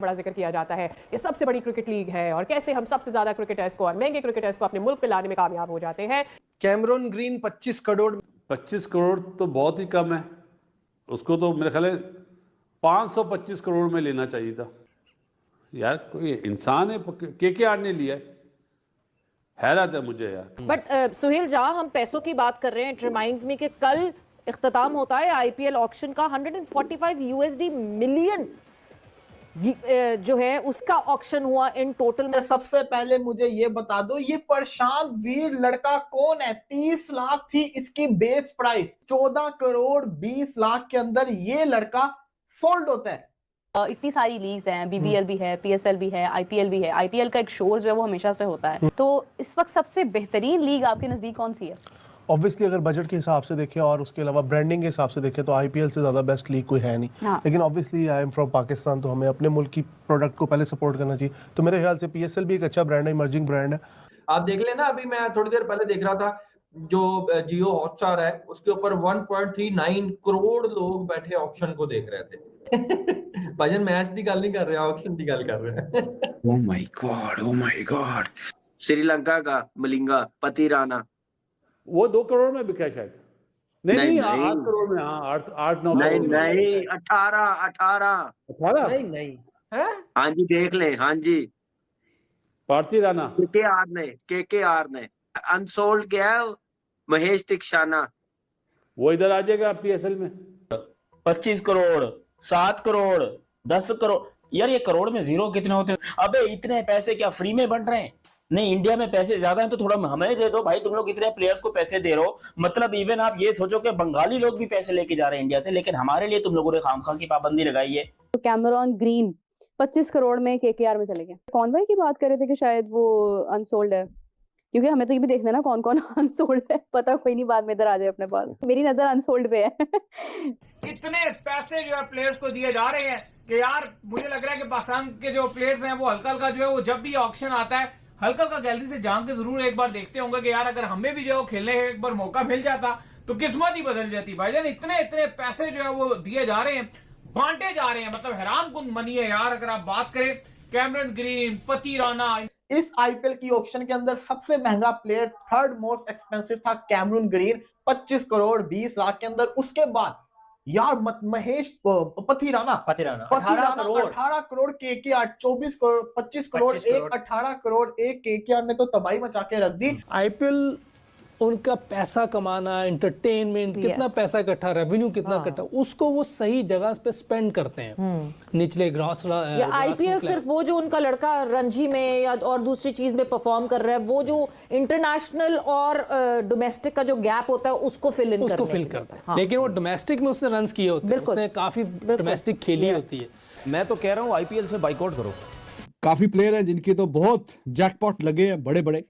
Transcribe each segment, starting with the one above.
बड़ा जिक्र किया जाता है ये सबसे बड़ी क्रिकेट लीग है और कैसे हम सबसे ज्यादा क्रिकेटर्स को और महंगे क्रिकेटर्स को अपने मुल्क पे लाने में कामयाब हो जाते हैं। कैमरून ग्रीन 25 करोड़ 25 करोड़ तो बहुत ही कम है, उसको तो मेरे ख्याल 525 करोड़ में लेना चाहिए था यार। कोई इंसान है, केकेआर ने लिया है, हैरत है मुझे यार। बट सुहेल, जहां हम पैसों की बात कर रहे हैं, इट रिमाइंड्स मी कि कल इख्तिताम होता है आईपीएल ऑक्शन का। 145 यूएसडी मिलियन जो है उसका ऑक्शन हुआ इन टोटल। सबसे पहले मुझे ये बता दो, ये प्रशांत वीर लड़का कौन है? 30 लाख थी इसकी बेस प्राइस, 14 करोड़ 20 लाख के अंदर ये लड़का सोल्ड होता है। इतनी सारी लीग्स हैं, बीबीएल भी है, पीएसएल भी है, आईपीएल भी है। आईपीएल का एक शोर जो है वो हमेशा से होता है। तो इस वक्त सबसे बेहतरीन लीग आपके नजदीक कौन सी है? ऑब्वियसली अगर बजट के हिसाब से देखें और उसके अलावा ब्रांडिंग के हिसाब से देखें तो आईपीएल से ज़्यादा बेस्ट लीग कोई है नहीं। हाँ। लेकिन obviously I am from Pakistan, तो हमें अपने मुल्क की प्रोडक्ट को पहले सपोर्ट करना चाहिए। तो मेरे ख्याल से पीएसएल भी एक अच्छा ब्रांड है, इमर्जिंग ब्रांड है। आप देख लेना, अभी मैं थोड़ी देर पहले देख रहा था, जो जियो हॉटस्टार है उसके ऊपर 1.39 करोड़ लोग बैठे ऑप्शन को देख रहे थे। भजन मैच की गल नहीं कर रहे, ऑप्शन की गल कर रहे हैं। Oh my God. श्रीलंका का मलिंगा पति राणा, वो 2 करोड़ में बिका शायद। नहीं 8 करोड़ में। हाँ 8-9 नहीं नहीं 18 नहीं है। हाँ जी देख ले, हाँ जी पार्थी राणा केकेआर ने अनसोल्ड गया महेश तिक्षाना, वो इधर आ जाएगा पीएसएल में। 25 करोड़ 7 करोड़ 10 करोड़। यार ये करोड़ में जीरो कितने होते हैं? अबे इतने पैसे क्या फ्री में बन रहे हैं? नहीं, इंडिया में पैसे ज्यादा हैं तो थोड़ा हमें दे दो भाई। तुम लोग इतने प्लेयर्स को पैसे दे रहे हो, मतलब इवन आप ये सोचो कि बंगाली लोग भी पैसे लेके जा रहे हैं इंडिया से, लेकिन हमारे लिए तुम लोगों ने खामखा की पाबंदी लगाई है। तो कैमरॉन ग्रीन 25 करोड़ में केकेआर में चले गए। कौन भाई की बात कर रहे थे कि शायद वो अनसोल्ड है, क्योंकि हमें तो ये भी देखना है ना कौन कौन अनसोल्ड है। पता कोई नहीं, बाद में इधर आ जाए अपने पास। मेरी नजर अनसोल्ड पे है। इतने पैसे जो है प्लेयर्स को दिए जा रहे हैं कि यार मुझे लग रहा है कि पाकिस्तान के जो प्लेयर्स हैं वो हल्का हल्का जो है वो जब भी ऑक्शन आता है हल्का हल्का गैलरी से जाम के जरूर एक बार देखते होंगे कि यार अगर हमें भी जो है खेलने का एक बार मौका मिल जाता तो किस्मत ही बदल जाती। भाईजान इतने इतने पैसे जो है वो दिए जा रहे हैं, बांटे जा रहे हैं, मतलब हैरान कुन मनी है यार। अगर आप बात करें कैमरन ग्रीन, पति राणा, इस आईपीएल की ऑक्शन के अंदर सबसे महंगा प्लेयर, थर्ड मोस्ट एक्सपेंसिव था कैमरून ग्रीन 25 करोड़ 20 लाख के अंदर। उसके बाद यार महेश पति राणा 18 करोड़ केकेआर, 24 करोड़ 25 करोड़ एक 18 करोड़ एक केकेआर ने तो तबाही मचा के रख दी। आईपीएल उनका पैसा कमाना, एंटरटेनमेंट, कितना पैसा इकट्ठा, रेवेन्यू कितना इकट्ठा, उसको वो सही जगह पे स्पेंड करते हैं। निचले ग्रास आईपीएल सिर्फ वो जो उनका लड़का रणजी में या और दूसरी चीज में परफॉर्म कर रहा है, वो जो इंटरनेशनल और डोमेस्टिक का जो गैप होता है उसको फिल करता है। लेकिन वो डोमेस्टिक में उसने रन्स किए होते हैं, उसने काफी डोमेस्टिक खेली होती है। मैं तो कह रहा हूँ आईपीएल से बाइकआउट करो। काफी प्लेयर हैं जिनके तो बहुत जैकपॉट लगे हैं बड़े बड़े,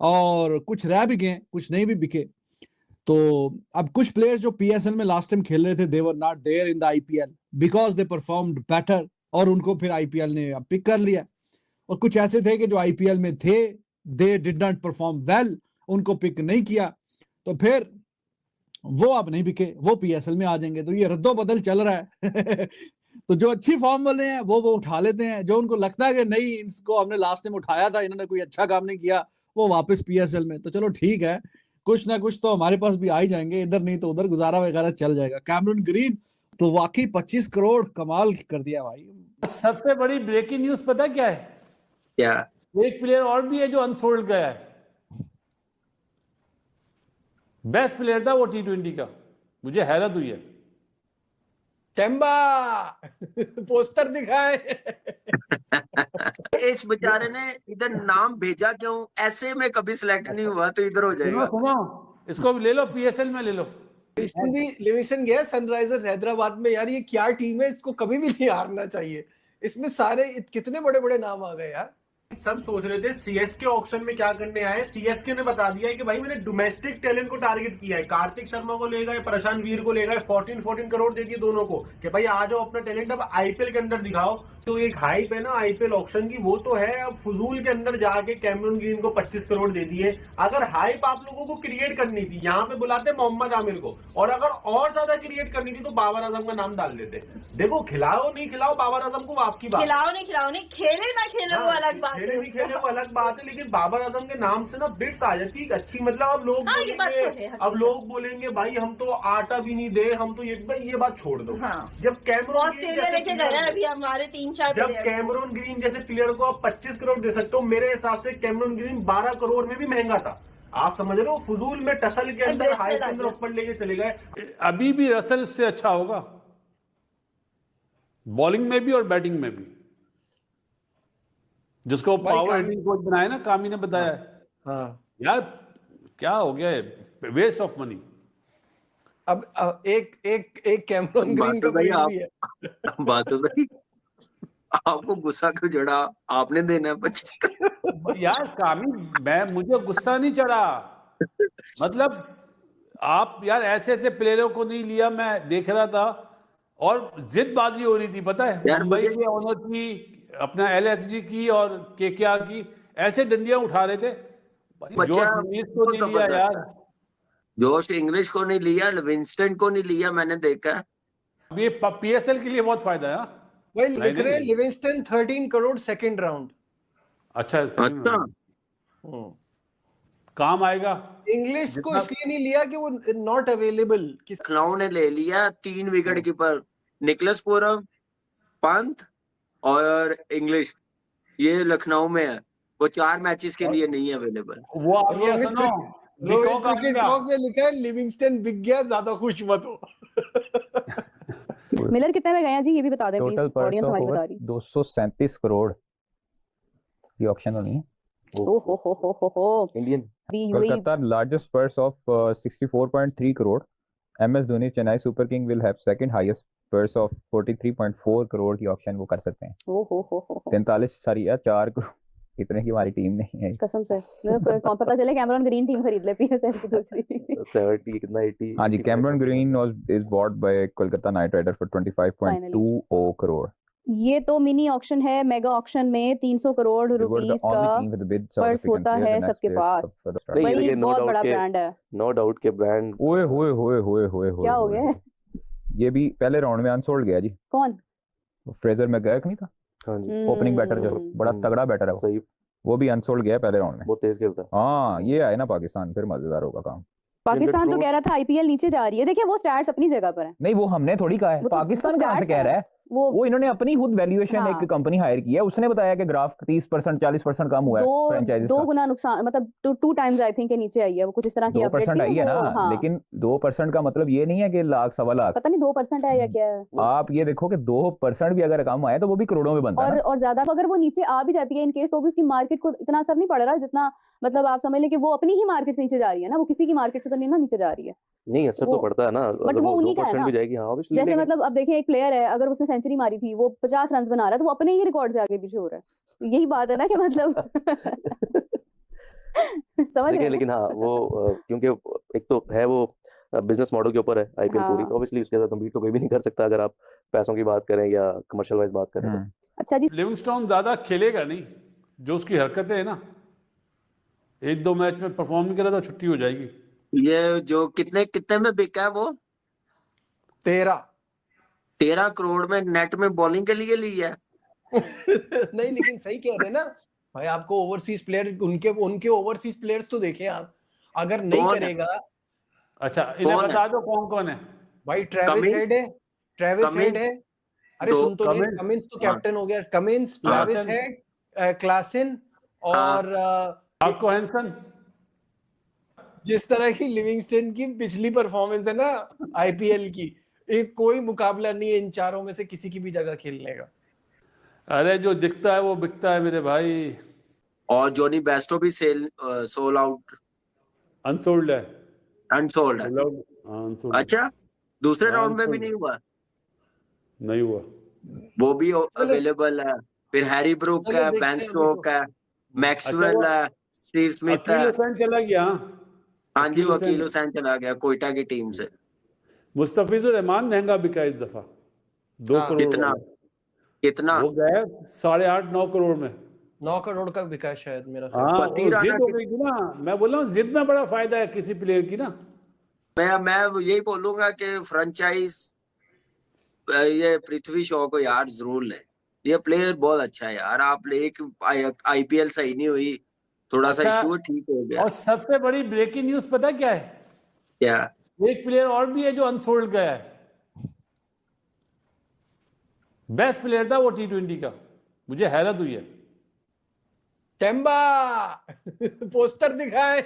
और कुछ रह भी गए, कुछ नहीं भी बिके। तो अब कुछ प्लेयर्स जो पीएसएल में लास्ट टाइम खेल रहे थे, they were not there in the IPL because they performed better, और उनको फिर आईपीएल ने अब पिक कर लिया। और कुछ ऐसे थे कि जो आईपीएल में थे, they did not perform well, उनको पिक नहीं किया, तो फिर वो अब नहीं बिके, वो पीएसएल में आ जाएंगे। तो ये रद्दो बदल चल रहा है। तो जो अच्छी फॉर्म वाले हैं वो उठा लेते हैं, जो उनको लगता है कि नहीं इसको हमने लास्ट टाइम उठाया था, इन्होंने कोई अच्छा काम नहीं किया, वो वापस पीएसएल में। तो चलो ठीक है, कुछ ना कुछ तो हमारे पास भी आ ही जाएंगे, इधर नहीं तो उधर गुजारा वगैरह चल जाएगा। कैमरून ग्रीन तो वाकई 25 करोड़ कमाल कर दिया भाई। सबसे बड़ी ब्रेकिंग न्यूज पता क्या है? क्या? एक प्लेयर और भी है जो अनसोल्ड गया है। बेस्ट प्लेयर था वो T20 का, मुझे हैरत हुई है। टेम्बा पोस्टर दिखाए। इस बेचारे ने इधर नाम भेजा क्यों? ऐसे में कभी सिलेक्ट नहीं हुआ तो इधर हो जाएगा। इसको ले लो, पीएसएल में ले लो। लिविंगस्टन गया सनराइजर्स हैदराबाद में। यार ये क्या टीम है, इसको कभी भी नहीं हारना चाहिए। इसमें सारे कितने बड़े बड़े नाम आ गए यार। सब सोच रहे थे सीएसके ऑक्शन में क्या करने आए, सीएसके ने बता दिया है कि भाई मैंने डोमेस्टिक टैलेंट को टारगेट किया है। कार्तिक शर्मा को ले गए, प्रशांत वीर को ले गए, 14 करोड़ दे दिए दोनों को कि भाई आ जाओ अपना टैलेंट अब आईपीएल के अंदर दिखाओ। तो एक हाइप है ना आईपीएल ऑक्शन की, वो तो है। अब फजूल के अंदर जाके कैमरून ग्रीन को 25 करोड़ दे दिए। अगर हाइप आप लोगों को क्रिएट करनी थी, यहाँ पे बुलाते मोहम्मद आमिर को, और अगर और ज्यादा क्रिएट करनी थी तो बाबर आजम का नाम डाल देते। देखो खिलाओ नहीं खिलाओ बाबर आजम को, आपकी बात, खिलाओ नहीं खेले ना खेले वो अलग बात खेले नहीं खेले वो अलग बात है, लेकिन बाबर आजम के नाम से ना बिट्स आ जाती है अच्छी। मतलब अब लोग बोलेंगे, अब लोग बोलेंगे भाई हम तो आटा भी नहीं दे, हम तो ये बात छोड़ दो। जब कैमरून अभी हमारे 3-4 जब कैमरून ग्रीन जैसे प्लेयर को आप 25 करोड़ दे सकते हो, मेरे हिसाब से कैमरून ग्रीन 12 करोड़ में भी महंगा था। आप समझ रहे हो, फजूल में टसल के अंदर हाइप के अंदर ऊपर लेके चले गए। अभी भी रसल इससे अच्छा होगा, बॉलिंग में भी और बैटिंग में भी, जिसको पावर हिटिंग कोच बनाया ना, कामी ने बताया। हाँ यार क्या हो गया है, वेस्ट ऑफ मनी। अब एक कैमरून ग्रीन का भी है। बासु भाई आपको गुस्सा क्यों चढ़ा? आपने देना है 25 करोड़। यार कामी, मुझे गुस्सा नहीं चढ़ा, मतलब आप यार ऐसे प्लेयरों को नहीं लिया। मैं देख रहा था और जिदबाजी हो रही थी, पता है, मुंबई के ओनर की, अपना LSG की और KKR की, ऐसे डंडियां उठा रहे थे। जोश इंग्लिश को नहीं लिया यार, जोश इंग्लिश को नहीं लिया, लिविंगस्टन को नहीं लिया, मैंने देखा। ये PSL के लिए बहुत फायदा है। वही लिख रहे हैं लिविंगस्टन 13 करोड़ सेकंड राउंड। अच्छा काम आएगा। इंग्लिश को इसलिए नहीं लिया कि वो नॉट अवेलेबल। लखनऊ ने ले लिया 3 विकेट कीपर, निकलस पूरम, पंत और इंग्लिश, ये लखनऊ में है। वो 4 मैचेस के लिए नहीं है अवेलेबल। वो आ गया, सुनो ने लिखा है लिविंगस्टन बिक गया, ज्यादा खुश मत हो। मिलर कितने में गए हैं जी, ये भी बता दें प्लीज, ऑडियंस हमारी बता रही। 237 करोड़ ये ऑक्शन होनी है। हो Indian Kolkata largest purse of 64.3 crore. MS Dhoni Chennai super king will have second highest purse of 43.4 crore की ऑक्शन वो कर सकते हैं। 4 करोड़ इतने की हमारी टीम नहीं है कसम से। कौन पता चले कैमरून ग्रीन टीम खरीद ले PSL की दूसरी। 70 कितना 80। हाँ जी, Cameron Green is bought by Kolkata knight rider for 25.20 crore. ये तो मिनी ऑक्शन है, मेगा ऑक्शन में 300 करोड़ रुपीस का पर्स होता है सबके पास। भाई बहुत बड़ा ब्रांड है, नो डाउट के ब्रांड। ओए होए होए होए होए क्या हो गया? ये भी पहले राउंड में अनसोल्ड गया जी। कौन? फ्रेजर मैकग्राथ नहीं था? हाँ जी, ओपनिंग बैटर जो बड़ा तगड़ा बैटर है वो, सही, वो भी अनसोल्ड गया पहले राउंड में। बहुत तेज खेलता है। हाँ ये आए ना पाकिस्तान, फिर मजेदार होगा काम। पाकिस्तान तो कह रहा था IPL नीचे जा रही है। देखिए वो स्टैट्स अपनी जगह पर है। नहीं वो हमने थोड़ी कहा है, पाकिस्तान कहाँ से कह रहा है? वो इन्होंने अपनी खुद वैल्यूएशन हाँ। एक कंपनी हायर की है, उसने बताया कि ग्राफ 30% 40% कम हुआ है फ्रेंचाइजीज दो गुना नुकसान, मतलब 2 टाइम्स आई थिंक नीचे आई है वो, कुछ इस तरह की अपडेट 2% आई है ना। हाँ। लेकिन 2% का मतलब ये नहीं है कि लाख सवा लाख, पता नहीं 2% है या क्या है। आप ये देखो कि 2% भी अगर कम आए तो वो भी करोड़ों में बनता है। और ज्यादा अगर वो नीचे आ भी जाती है इन केस, तो भी उसकी मार्केट को इतना असर नहीं पड़ रहा जितना, मतलब आप समझ लें कि वो अपनी ही मार्केट से नीचे जा रही है ना, वो किसी की मार्केट से तो नहीं ना नीचे जा रही है। नहीं असर तो पड़ता है ना, बट वो उन्हीं का है ना। भी जाएगी। हाँ जैसे मतलब अब देखिए एक प्लेयर है, अगर उसने सेंचुरी मारी थी, वो 50 रन बना रहा है, तो वो अपने ही रिकॉर्ड से आगे पीछे हो रहा है। यही बात है ना कि मतलब समझ रहे हैं। लेकिन हाँ वो क्योंकि एक तो है वो बिजनेस मॉडल के ऊपर है IPL पूरी, तो ऑब्वियसली उसके साथ कम्पीट तो कोई भी नहीं कर सकता अगर आप पैसों की बात करें या कमर्शियल वाइज बात करें। अच्छा जी, लिविंगस्टोन ज्यादा खेलेगा नहीं, जो उसकी हरकतें है ना, 1-2 मैच में परफॉर्म नहीं करा तो छुट्टी हो जाएगी। ये जो कितने में बिका है वो? 13 करोड़ में नेट में बॉलिंग के लिए ली है। नहीं लेकिन सही कह रहे हैं ना भाई, आपको ओवरसीज प्लेयर, उनके ओवरसीज प्लेयर्स तो देखें आप, अगर नहीं करेगा। अच्छा इन्हें बता दो कौन कौन है भाई। ट्रेविस हेड है। अरे सुन तो ले, कमिंस तो कैप्टन हो गया। कमिंस, ट्रेविस हेड, क्लासन और आपको हैंसन। जिस तरह की लिविंगस्टन की पिछली परफॉर्मेंस है ना IPL की, एक कोई मुकाबला नहीं है इन चारों में से किसी की भी जगह खेलने का। अरे जो दिखता है वो बिकता है मेरे भाई। और जॉनी बेस्टो भी सोल आउट, अनसोल्ड है। अनसोल्ड है। अच्छा दूसरे राउंड में भी नहीं हुआ? नहीं हुआ, वो भी अवेलेबल है। फिर हैरी ब्रूक है, बेन स्टोक है, मैक्सवेल है, स्टीव स्मिथ है। चला गया। हाँ जी, वकील हुसैन चला गया कोयटा की टीम से। मुस्तफिजुर रहमान महंगा बिका इस दफा, 2 करोड़। कितना वो गया 8.5-9 करोड़ में। 9 करोड़ का बिका है शायद मेरा ख्याल। हाँ, वो जिद हो गई थी ना, मैं बोल रहा हूँ जिद में बड़ा फायदा है किसी प्लेयर की ना। मैं यही बोलूंगा कि फ्रेंचाइज ये पृथ्वी शॉ को यार जरूर ले, ये प्लेयर बहुत अच्छा है यार। आप ले, एक आईपीएल सही नहीं हुई, थोड़ा सा अच्छा, इशू ठीक हो गया। और सबसे बड़ी ब्रेकिंग न्यूज पता क्या है? क्या? एक प्लेयर और भी है जो अनसोल्ड गया है, बेस्ट प्लेयर था वो T20 का, मुझे हैरत हुई है। टेम्बा पोस्टर दिखाए।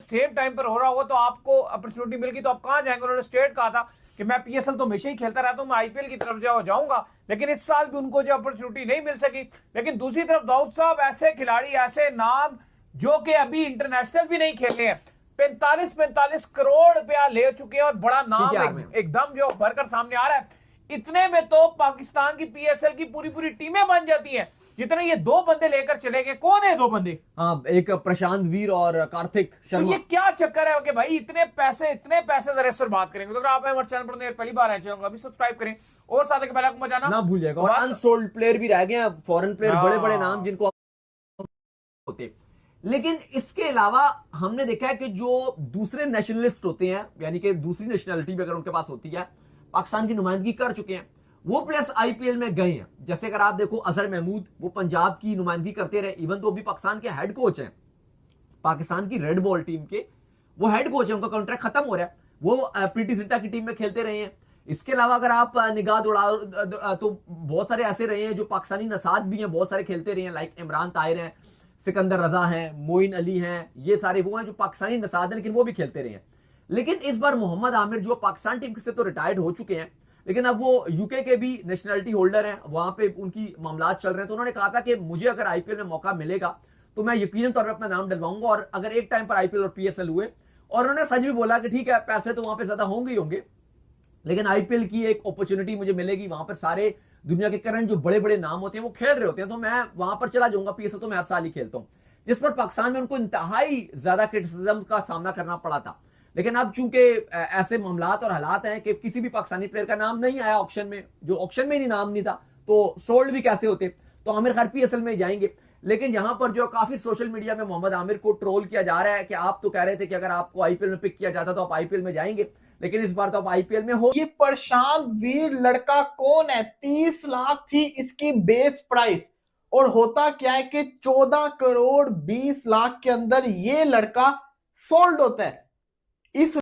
सेम टाइम पर हो रहा होगा तो आपको अपॉर्चुनिटी मिल गई तो आप कहां जाएंगे? उन्होंने स्टेट कहा था कि मैं पीएसएल तो हमेशा ही खेलता रहता हूं, मैं आईपीएल की तरफ जाऊंगा, लेकिन इस साल भी उनको जो अपॉर्चुनिटी नहीं मिल सकी। लेकिन दूसरी तरफ दाऊद साहब ऐसे खिलाड़ी, ऐसे नाम जो कि अभी इंटरनेशनल भी नहीं खेले हैं, 45 करोड़ रुपया ले चुके हैं और बड़ा नाम एकदम जो भरकर सामने आ रहा है। इतने में तो पाकिस्तान की पीएसएल की पूरी टीमें बन जाती हैं, जितने ये 2 बंदे लेकर चले गए। कौन है 2 बंदे? हाँ, एक प्रशांत वीर और कार्तिक शर्मा। तो ये क्या चक्कर है कि भाई इतने पैसे जरा इस पर बात करेंगे। तो अगर आप हमारे चैनल पर पहली बार आए, चैनल को अभी सब्सक्राइब करें और साथ के बेल आइकन बजाना ना भूल जाएगा। और अनसोल्ड प्लेयर भी रह गए हैं, फॉरेन प्लेयर, बड़े नाम जिनको होते। लेकिन इसके अलावा हमने देखा है कि जो दूसरे नेशनलिस्ट होते हैं, यानी कि दूसरी नेशनलिटी भी अगर उनके पास होती है, पाकिस्तान की नुमाइंदगी कर चुके हैं, वो प्लेयर्स आईपीएल में गए हैं। जैसे अगर आप देखो अजहर महमूद, वो पंजाब की नुमाइंदगी करते रहे, इवन तो अभी पाकिस्तान के हेड कोच हैं, पाकिस्तान की रेड बॉल टीम के वो हेड कोच है, उनका कॉन्ट्रैक्ट खत्म हो रहा है, वो प्रीति जिंटा की टीम में खेलते रहे हैं। इसके अलावा अगर आप निगाह दौड़ा तो बहुत सारे ऐसे रहे हैं जो पाकिस्तानी नसाद भी हैं, बहुत सारे खेलते रहे हैं, लाइक इमरान ताहिर हैं, सिकंदर रजा हैं, मोइन अली हैं, ये सारे वो हैं जो पाकिस्तानी नसाद हैं लेकिन वो भी खेलते रहे हैं। लेकिन इस बार मोहम्मद आमिर जो पाकिस्तान टीम से तो रिटायर्ड हो चुके हैं, लेकिन अब वो यूके के भी नेशनलिटी होल्डर हैं, वहां पे उनकी मामलात चल रहे हैं। तो उन्होंने कहा था कि मुझे अगर आईपीएल में मौका मिलेगा तो मैं यकीनन तौर पर अपना नाम डलवाऊंगा। और अगर एक टाइम पर आईपीएल और पीएसएल हुए, और उन्होंने सच भी बोला कि ठीक है पैसे तो वहां पे ज्यादा होंगे ही होंगे, लेकिन आईपीएल की एक अपॉर्चुनिटी मुझे मिलेगी, वहां पर सारे दुनिया के करंट जो बड़े बड़े नाम होते हैं वो खेल रहे होते हैं, तो मैं वहां पर चला जाऊंगा। पीएसएल तो मैं हर साल ही खेलता हूं, जिस पर पाकिस्तान में उनको इंतहाई ज्यादा क्रिटिसिज्म का सामना करना पड़ा था। लेकिन अब चूंकि ऐसे मामलात और हालात हैं कि किसी भी पाकिस्तानी प्लेयर का नाम नहीं आया ऑक्शन में, जो ऑक्शन में ही नाम नहीं था, तो सोल्ड भी कैसे होते, तो आमिर खैर पीएसएल में जाएंगे। लेकिन यहां पर जो काफी सोशल मीडिया में मोहम्मद आमिर को ट्रोल किया जा रहा है कि आप तो कह रहे थे कि अगर आपको आईपीएल में पिक किया जाता तो आप आईपीएल में जाएंगे, लेकिन इस बार तो आप आईपीएल में हो। ये प्रशांत वीर लड़का कौन है? 30 लाख थी इसकी बेस प्राइस, और होता क्या है कि 14 करोड़ 20 लाख के अंदर ये लड़का सोल्ड होता है। इस